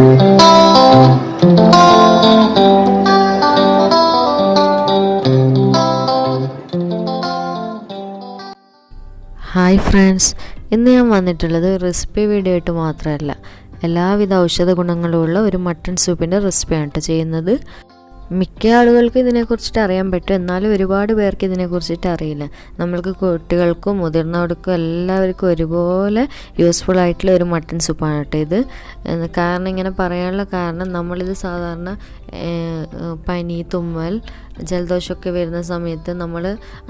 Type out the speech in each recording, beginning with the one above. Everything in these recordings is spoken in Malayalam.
ഹായ് ഫ്രണ്ട്സ്, ഇന്ന് ഞാൻ വന്നിട്ടുള്ളത് റെസിപ്പി വീഡിയോ ആയിട്ട് മാത്രമല്ല, എല്ലാവിധ ഔഷധ ഗുണങ്ങളുമുള്ള ഒരു മട്ടൺ സൂപ്പിൻ്റെ റെസിപ്പിയാണ് കേട്ടോ ചെയ്യുന്നത്. മിക്ക ആളുകൾക്ക് ഇതിനെക്കുറിച്ചിട്ട് അറിയാൻ പറ്റും, എന്നാലും ഒരുപാട് പേർക്ക് ഇതിനെക്കുറിച്ചിട്ട് അറിയില്ല. നമ്മൾക്ക് കുട്ടികൾക്കും മുതിർന്നവർക്കും എല്ലാവർക്കും ഒരുപോലെ യൂസ്ഫുൾ ആയിട്ടുള്ള ഒരു മട്ടൺ സൂപ്പാണ് കേട്ടോ ഇത്. കാരണം ഇങ്ങനെ പറയാനുള്ള കാരണം, നമ്മളിത് സാധാരണ പനി, തുമ്മൽ, ജലദോഷമൊക്കെ വരുന്ന സമയത്ത് നമ്മൾ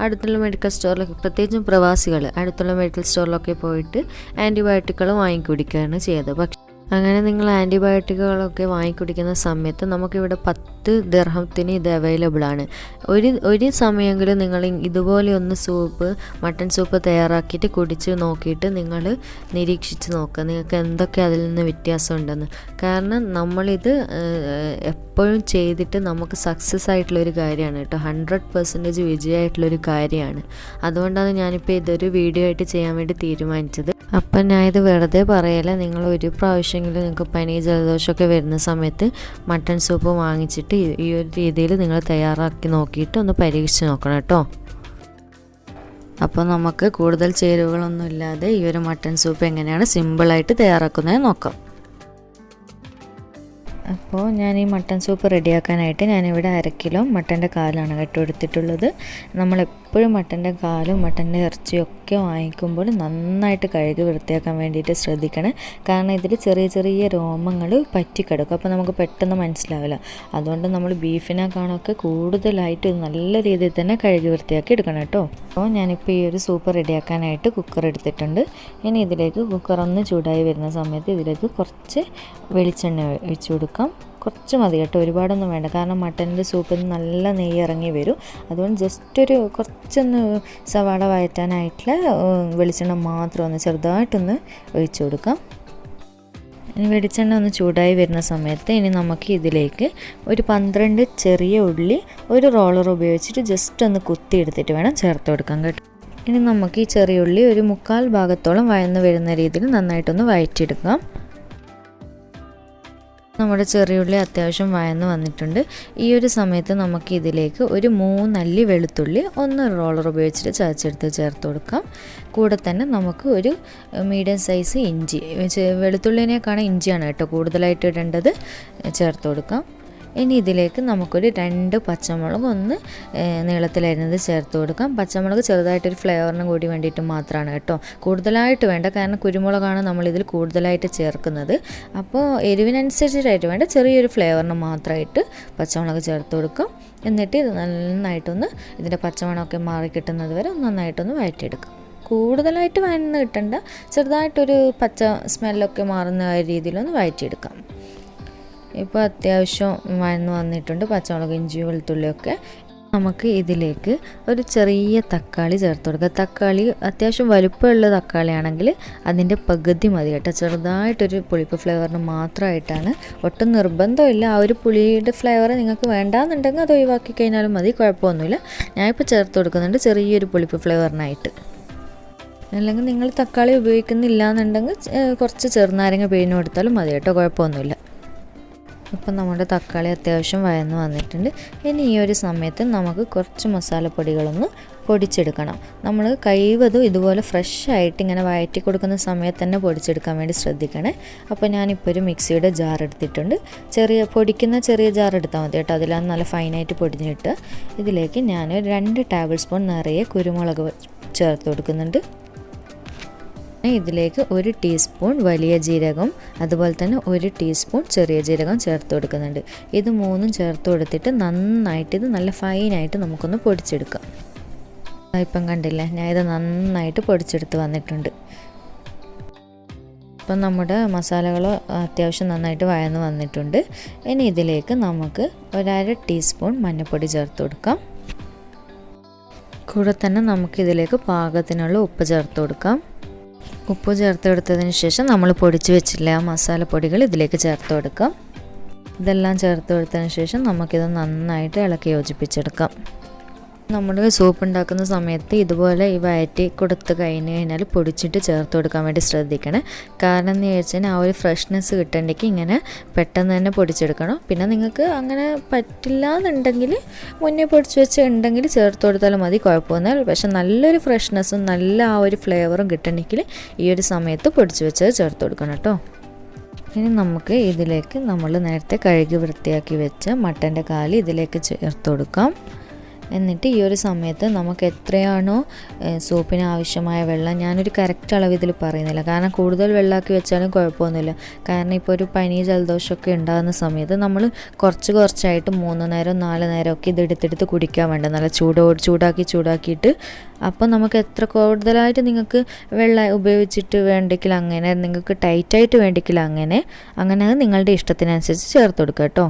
അടുത്തുള്ള മെഡിക്കൽ സ്റ്റോറിലൊക്കെ, പ്രത്യേകിച്ചും പ്രവാസികൾ അടുത്തുള്ള മെഡിക്കൽ സ്റ്റോറിലൊക്കെ പോയിട്ട് ആൻറ്റിബയോട്ടിക്കുകൾ വാങ്ങിക്കുടിക്കുകയാണ് ചെയ്തത്. പക്ഷേ അങ്ങനെ നിങ്ങൾ ആൻറ്റിബയോട്ടിക്കുകളൊക്കെ വാങ്ങിക്കുടിക്കുന്ന സമയത്ത് നമുക്കിവിടെ 10 ദിർഹത്തിന് ഇത് അവൈലബിൾ ആണ്. ഒരു സമയമെങ്കിലും നിങ്ങൾ ഇതുപോലെ ഒന്ന് മട്ടൺ സൂപ്പ് തയ്യാറാക്കിയിട്ട് കുടിച്ച് നോക്കിയിട്ട് നിങ്ങൾ നിരീക്ഷിച്ച് നോക്കുക, നിങ്ങൾക്ക് എന്തൊക്കെ അതിൽ നിന്ന് വ്യത്യാസമുണ്ടെന്ന്. കാരണം നമ്മളിത് എപ്പോഴും ചെയ്തിട്ട് നമുക്ക് സക്സസ് ആയിട്ടുള്ളൊരു കാര്യമാണ് കേട്ടോ, 100% വിജയമായിട്ടുള്ളൊരു കാര്യമാണ്. അതുകൊണ്ടാണ് ഞാനിപ്പോൾ ഇതൊരു വീഡിയോ ആയിട്ട് ചെയ്യാൻ വേണ്ടി തീരുമാനിച്ചത്. അപ്പം ഞാൻ ഇത് വെറുതെ പറയല, നിങ്ങൾ ഒരു പ്രാവശ്യമെങ്കിലും നിങ്ങൾക്ക് പനി, ജലദോഷമൊക്കെ വരുന്ന സമയത്ത് മട്ടൺ സൂപ്പ് വാങ്ങിച്ചിട്ട് ഈ ഒരു രീതിയിൽ നിങ്ങൾ തയ്യാറാക്കി നോക്കിയിട്ട് ഒന്ന് പരീക്ഷിച്ച് നോക്കണം കേട്ടോ. അപ്പോൾ നമുക്ക് കൂടുതൽ ചേരുവകളൊന്നും ഇല്ലാതെ ഈ ഒരു മട്ടൺ സൂപ്പ് എങ്ങനെയാണ് സിമ്പിളായിട്ട് തയ്യാറാക്കുന്നത് നോക്കാം. അപ്പോൾ ഞാൻ ഈ മട്ടൺ സൂപ്പ് റെഡിയാക്കാനായിട്ട് ഞാനിവിടെ 1/2 കിലോ മട്ടൻ്റെ കാലാണ് കേട്ടോ എടുത്തിട്ടുള്ളത്. നമ്മളെപ്പോഴും മട്ടൻ്റെ കാലും മട്ടൻ്റെ ഇറച്ചിയും ഒക്കെ വാങ്ങിക്കുമ്പോൾ നന്നായിട്ട് കഴുകി വൃത്തിയാക്കാൻ വേണ്ടിയിട്ട് ശ്രദ്ധിക്കണം. കാരണം ഇതിൽ ചെറിയ ചെറിയ രോമങ്ങൾ പറ്റിക്കിടക്കും, അപ്പോൾ നമുക്ക് പെട്ടെന്ന് മനസ്സിലാവില്ല. അതുകൊണ്ട് നമ്മൾ ബീഫിനെക്കാളൊക്കെ കൂടുതലായിട്ട് നല്ല രീതിയിൽ തന്നെ കഴുകി വൃത്തിയാക്കി എടുക്കണം കേട്ടോ. അപ്പോൾ ഞാനിപ്പോൾ ഈ ഒരു സൂപ്പ് റെഡിയാക്കാനായിട്ട് കുക്കർ എടുത്തിട്ടുണ്ട്. ഇനി ഇതിലേക്ക് കുക്കർ ഒന്ന് ചൂടായി വരുന്ന സമയത്ത് ഇതിലേക്ക് കുറച്ച് വെളിച്ചെണ്ണ ഒഴിച്ചു കൊടുക്കാം. കുറച്ച് മതി കേട്ടോ, ഒരുപാടൊന്നും വേണ്ട. കാരണം മട്ടൻ്റെ സൂപ്പിൽ നിന്ന് നല്ല നെയ്യ് ഇറങ്ങി വരും. അതുകൊണ്ട് ജസ്റ്റ് കുറച്ചൊന്ന് സവാള വഴറ്റാനായിട്ടുള്ള വെളിച്ചെണ്ണ മാത്രം ഒന്ന് ചെറുതായിട്ടൊന്ന് ഒഴിച്ചു കൊടുക്കാം. ഇനി വെളിച്ചെണ്ണ ഒന്ന് ചൂടായി വരുന്ന സമയത്ത് ഇനി നമുക്ക് ഇതിലേക്ക് ഒരു 12 ചെറിയ ഉള്ളി ഒരു റോളർ ഉപയോഗിച്ചിട്ട് ജസ്റ്റ് ഒന്ന് കുത്തിയെടുത്തിട്ട് വേണം ചേർത്ത് കൊടുക്കാൻ കേട്ടോ. ഇനി നമുക്ക് ഈ ചെറിയ ഉള്ളി ഒരു 1/4 ഭാഗത്തോളം വഴന്ന് വരുന്ന രീതിയിൽ നന്നായിട്ടൊന്ന് വഴറ്റിയെടുക്കാം. നമ്മുടെ ചെറിയുള്ളി അത്യാവശ്യം വഴന്ന് വന്നിട്ടുണ്ട്. ഈ ഒരു സമയത്ത് നമുക്ക് ഇതിലേക്ക് ഒരു 3 അല്ലി വെളുത്തുള്ളി ഒന്ന് റോളർ ഉപയോഗിച്ചിട്ട് ചതച്ചെടുത്ത് ചേർത്ത് കൊടുക്കാം. കൂടെ തന്നെ നമുക്ക് ഒരു മീഡിയം സൈസ് ഇഞ്ചി, വെളുത്തുള്ളിനേക്കാണ് ഇഞ്ചിയാണ് കേട്ടോ കൂടുതലായിട്ട് ഇടേണ്ടത്, ചേർത്ത് കൊടുക്കാം. ഇനി ഇതിലേക്ക് നമുക്കൊരു 2 പച്ചമുളക് ഒന്ന് നീളത്തിലരിഞ്ഞത് ചേർത്ത് കൊടുക്കാം. പച്ചമുളക് ചെറുതായിട്ടൊരു ഫ്ലേവറിന് കൂടി വേണ്ടിയിട്ട് മാത്രമാണ് കേട്ടോ, കൂടുതലായിട്ട് വേണ്ട. കാരണം കുരുമുളകാണ് നമ്മളിതിൽ കൂടുതലായിട്ട് ചേർക്കുന്നത്. അപ്പോൾ എരിവിനനുസരിച്ചിട്ടായിട്ട് വേണ്ട, ചെറിയൊരു ഫ്ലേവറിന് മാത്രമായിട്ട് പച്ചമുളക് ചേർത്ത് കൊടുക്കാം. എന്നിട്ട് ഇത് നന്നായിട്ടൊന്ന് ഇതിൻ്റെ പച്ചമണമൊക്കെ മാറി കിട്ടുന്നത് വരെ നന്നായിട്ടൊന്ന് വഴറ്റിയെടുക്കാം. കൂടുതലായിട്ട് വഴന്ന് കിട്ടണ്ട, ചെറുതായിട്ടൊരു പച്ച സ്മെല്ലൊക്കെ മാറുന്ന രീതിയിലൊന്ന് വഴറ്റിയെടുക്കാം. ഇപ്പോൾ അത്യാവശ്യം വഴന്ന് വന്നിട്ടുണ്ട് പച്ചമുളക്, ഇഞ്ചി, വെളുത്തുള്ളിയൊക്കെ. നമുക്ക് ഇതിലേക്ക് ഒരു ചെറിയ തക്കാളി ചേർത്ത് കൊടുക്കുക. തക്കാളി അത്യാവശ്യം വലുപ്പമുള്ള തക്കാളിയാണെങ്കിൽ അതിൻ്റെ പകുതി മതി കേട്ടോ, ചെറുതായിട്ടൊരു പുളിപ്പ് ഫ്ലേവറിന് മാത്രമായിട്ടാണ്. ഒട്ടും നിർബന്ധമില്ല, ആ ഒരു പുളിയുടെ ഫ്ലേവർ നിങ്ങൾക്ക് വേണ്ടാന്നുണ്ടെങ്കിൽ അത് ഒഴിവാക്കി കഴിഞ്ഞാലും മതി, കുഴപ്പമൊന്നുമില്ല. ഞാനിപ്പോൾ ചേർത്ത് കൊടുക്കുന്നുണ്ട് ചെറിയൊരു പുളിപ്പ് ഫ്ലേവറിനായിട്ട്. അല്ലെങ്കിൽ നിങ്ങൾ തക്കാളി ഉപയോഗിക്കുന്നില്ല എന്നുണ്ടെങ്കിൽ കുറച്ച് ചെറുനാരങ്ങ പിഴിഞ്ഞ് കൊടുത്താലും മതി കേട്ടോ, കുഴപ്പമൊന്നുമില്ല. ഇപ്പം നമ്മുടെ തക്കാളി അത്യാവശ്യം വഴന്ന് വന്നിട്ടുണ്ട്. ഇനി ഈ ഒരു സമയത്ത് നമുക്ക് കുറച്ച് മസാലപ്പൊടികളൊന്ന് പൊടിച്ചെടുക്കണം. നമ്മൾ കഴിവതും ഇതുപോലെ ഫ്രഷ് ആയിട്ട് ഇങ്ങനെ വഴറ്റി കൊടുക്കുന്ന സമയത്ത് തന്നെ പൊടിച്ചെടുക്കാൻ വേണ്ടി ശ്രദ്ധിക്കണേ. അപ്പോൾ ഞാനിപ്പോൾ ഒരു മിക്സിയുടെ ജാർ എടുത്തിട്ടുണ്ട്. പൊടിക്കുന്ന ചെറിയ ജാർ എടുത്താൽ മതി കേട്ടോ, അതിലാണ് നല്ല ഫൈനായിട്ട് പൊടിഞ്ഞിട്ട്. ഇതിലേക്ക് ഞാൻ 2 ടേബിൾ സ്പൂൺ നിറയെ കുരുമുളക് ചേർത്ത് കൊടുക്കുന്നുണ്ട്. ഇതിലേക്ക് 1 ടീസ്പൂൺ വലിയ ജീരകം, അതുപോലെ തന്നെ 1 ടീസ്പൂൺ ചെറിയ ജീരകം ചേർത്ത് കൊടുക്കുന്നുണ്ട്. ഇത് 3ഉം ചേർത്ത് കൊടുത്തിട്ട് നന്നായിട്ട് ഇത് നല്ല ഫൈനായിട്ട് നമുക്കൊന്ന് പൊടിച്ചെടുക്കാം. ഇപ്പം കണ്ടില്ലേ, ഞാൻ ഇത് നന്നായിട്ട് പൊടിച്ചെടുത്ത് വന്നിട്ടുണ്ട്. ഇപ്പം നമ്മുടെ മസാലകൾ അത്യാവശ്യം നന്നായിട്ട് വഴന്ന് വന്നിട്ടുണ്ട്. ഇനി ഇതിലേക്ക് നമുക്ക് 1/2 ടീസ്പൂൺ മഞ്ഞൾപ്പൊടി ചേർത്ത് കൊടുക്കാം. കൂടെ തന്നെ നമുക്കിതിലേക്ക് പാകത്തിനുള്ള ഉപ്പ് ചേർത്ത് കൊടുക്കാം. ഉപ്പ് ചേർത്ത് കൊടുത്തതിന് ശേഷം നമ്മൾ പൊടിച്ച് വെച്ചില്ല ആ മസാലപ്പൊടികൾ ഇതിലേക്ക് ചേർത്ത് കൊടുക്കാം. ഇതെല്ലാം ചേർത്ത് കൊടുത്തതിന് ശേഷം നമുക്കിത് നന്നായിട്ട് ഇളക്കി യോജിപ്പിച്ചെടുക്കാം. നമ്മൾ സൂപ്പ് ഉണ്ടാക്കുന്ന സമയത്ത് ഇതുപോലെ ഈ വയറ്റി കൊടുത്ത് കഴിഞ്ഞാൽ പൊടിച്ചിട്ട് ചേർത്ത് കൊടുക്കാൻ വേണ്ടി ശ്രദ്ധിക്കണം. കാരണം എന്ന് ചോദിച്ചാൽ ആ ഒരു ഫ്രഷ്നെസ് കിട്ടണമെങ്കിൽ ഇങ്ങനെ പെട്ടെന്ന് തന്നെ പൊടിച്ചെടുക്കണം. പിന്നെ നിങ്ങൾക്ക് അങ്ങനെ പറ്റില്ല എന്നുണ്ടെങ്കിൽ മുന്നേ പൊടിച്ച് വെച്ചിട്ടുണ്ടെങ്കിൽ ചേർത്ത് കൊടുത്താലും മതി, കുഴപ്പമൊന്നുമില്ല. പക്ഷെ നല്ലൊരു ഫ്രഷ്നെസ്സും നല്ല ആ ഒരു ഫ്ലേവറും കിട്ടണമെങ്കിൽ ഈ ഒരു സമയത്ത് പൊടിച്ച് വെച്ചത് ചേർത്ത് കൊടുക്കണം കേട്ടോ. ഇനി നമുക്ക് ഇതിലേക്ക് നമ്മൾ നേരത്തെ കഴുകി വൃത്തിയാക്കി വെച്ച മട്ടൻ്റെ കാല് ഇതിലേക്ക് ചേർത്ത് കൊടുക്കാം. എന്നിട്ട് ഈ ഒരു സമയത്ത് നമുക്ക് എത്രയാണോ സൂപ്പിന് ആവശ്യമായ വെള്ളം, ഞാനൊരു കറക്റ്റ് അളവ് ഇതിൽ പറയുന്നില്ല, കാരണം കൂടുതൽ വെള്ളമാക്കി വെച്ചാലും കുഴപ്പമൊന്നുമില്ല. കാരണം ഇപ്പോൾ ഒരു പനി ജലദോഷമൊക്കെ ഉണ്ടാകുന്ന സമയത്ത് നമ്മൾ കുറച്ചായിട്ട് 3 നേരം 4 നേരമൊക്കെ ഇതെടുത്തെടുത്ത് കുടിക്കാൻ വേണ്ട, നല്ല ചൂടാക്കിയിട്ട്. അപ്പോൾ നമുക്ക് എത്ര കൂടുതലായിട്ട് നിങ്ങൾക്ക് വെള്ളം ഉപയോഗിച്ചിട്ട് വേണ്ടെങ്കിൽ അങ്ങനെ, നിങ്ങൾക്ക് ടൈറ്റായിട്ട് വേണ്ടെങ്കിൽ അങ്ങനെ അത് നിങ്ങളുടെ ഇഷ്ടത്തിനനുസരിച്ച് ചേർത്ത് കൊടുക്കുക കേട്ടോ.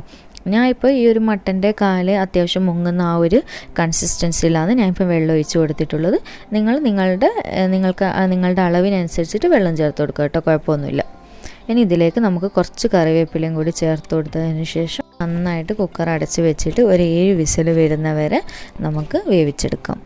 ഞാൻ ഇപ്പോൾ ഈ ഒരു മട്ടൻ്റെ കാല് അത്യാവശ്യം മുങ്ങുന്ന ആ ഒരു കൺസിസ്റ്റൻസിയിലാണ് ഞാനിപ്പോൾ വെള്ളം ഒഴിച്ച് കൊടുത്തിട്ടുള്ളത്. നിങ്ങളുടെ അളവിനനുസരിച്ചിട്ട് വെള്ളം ചേർത്ത് കൊടുക്കുക കേട്ടോ, കുഴപ്പമൊന്നുമില്ല. ഇനി ഇതിലേക്ക് നമുക്ക് കുറച്ച് കറിവേപ്പിലയും കൂടി ചേർത്ത് കൊടുത്തതിന് ശേഷം നന്നായിട്ട് കുക്കർ അടച്ച് വെച്ചിട്ട് ഒരു 7 വിസിൽ വരുന്നവരെ നമുക്ക് വേവിച്ചെടുക്കാം.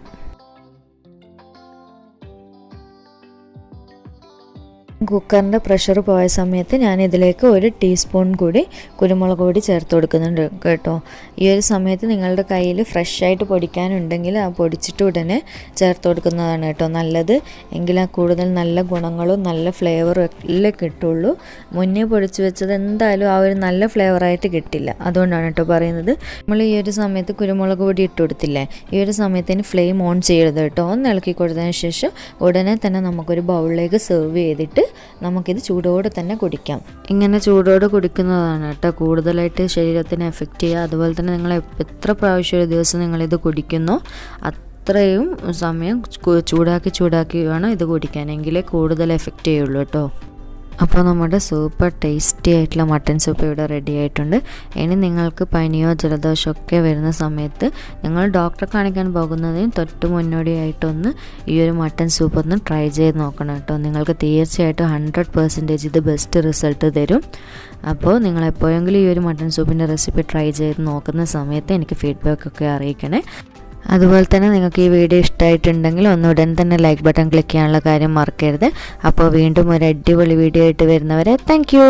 കുക്കറിൻ്റെ പ്രഷർ പോയ സമയത്ത് ഞാനിതിലേക്ക് 1 ടീസ്പൂൺ കൂടി കുരുമുളക് പൊടി ചേർത്ത് കൊടുക്കുന്നുണ്ട് കേട്ടോ. ഈ ഒരു സമയത്ത് നിങ്ങളുടെ കയ്യിൽ ഫ്രഷായിട്ട് പൊടിക്കാനുണ്ടെങ്കിൽ ആ പൊടിച്ചിട്ട് ഉടനെ ചേർത്ത് കൊടുക്കുന്നതാണ് കേട്ടോ നല്ലത്. എങ്കിൽ ആ കൂടുതൽ നല്ല ഗുണങ്ങളും നല്ല ഫ്ലേവറും എല്ലാം കിട്ടുള്ളൂ. മുന്നേ പൊടിച്ച് വെച്ചത് എന്തായാലും ആ ഒരു നല്ല ഫ്ലേവറായിട്ട് കിട്ടില്ല, അതുകൊണ്ടാണ് കേട്ടോ പറയുന്നത്. നമ്മൾ ഈ ഒരു സമയത്ത് കുരുമുളക് പൊടി ഇട്ട് കൊടുത്തില്ലേ, ഈ ഒരു സമയത്തിന് ഫ്ലെയിം ഓൺ ചെയ്യരുത് കേട്ടോ. ഒന്ന് ഇളക്കി കൊടുത്തതിന് ശേഷം ഉടനെ തന്നെ നമുക്കൊരു ബൗളിലേക്ക് സെർവ് ചെയ്തിട്ട് നമുക്കിത് ചൂടോടെ തന്നെ കുടിക്കാം. ഇങ്ങനെ ചൂടോടെ കുടിക്കുന്നതാണ് കേട്ടോ കൂടുതലായിട്ട് ശരീരത്തിന് എഫക്റ്റ് ചെയ്യുക. അതുപോലെ തന്നെ നിങ്ങൾ എത്ര പ്രാവശ്യം ഒരു ദിവസം നിങ്ങളിത് കുടിക്കുന്നോ അത്രയും സമയം ചൂടാക്കി വേണം ഇത് കുടിക്കാനെങ്കിലേ കൂടുതൽ എഫക്റ്റ് ചെയ്യുള്ളൂ കേട്ടോ. അപ്പോൾ നമ്മുടെ സൂപ്പർ ടേസ്റ്റി ആയിട്ടുള്ള മട്ടൻ സൂപ്പ് ഇവിടെ റെഡി ആയിട്ടുണ്ട്. ഇനി നിങ്ങൾക്ക് പനിയോ ജലദോഷമോ ഒക്കെ വരുന്ന സമയത്ത് നിങ്ങൾ ഡോക്ടറെ കാണിക്കാൻ പോകുന്നതിന് തൊട്ട് മുന്നോടിയായിട്ടൊന്ന് ഈ ഒരു മട്ടൻ സൂപ്പ് ഒന്ന് ട്രൈ ചെയ്ത് നോക്കണം കേട്ടോ. നിങ്ങൾക്ക് തീർച്ചയായിട്ടും 100% ഇത് ബെസ്റ്റ് റിസൾട്ട് തരും. അപ്പോൾ നിങ്ങൾ എപ്പോഴെങ്കിലും ഈ ഒരു മട്ടൻ സൂപ്പിൻ്റെ റെസിപ്പി ട്രൈ ചെയ്ത് നോക്കുന്ന സമയത്ത് എനിക്ക് ഫീഡ്ബാക്കൊക്കെ അറിയിക്കണേ. അതുപോലെ തന്നെ നിങ്ങൾക്ക് ഈ വീഡിയോ ഇഷ്ടമായിട്ടുണ്ടെങ്കിൽ ഉടൻ തന്നെ ലൈക്ക് ബട്ടൺ ക്ലിക്ക് ചെയ്യാനുള്ള കാര്യം മറക്കരുത്. അപ്പോൾ വീണ്ടും ഒരു അടിപൊളി വീഡിയോ ആയിട്ട് വരുന്നവരെ താങ്ക് യു.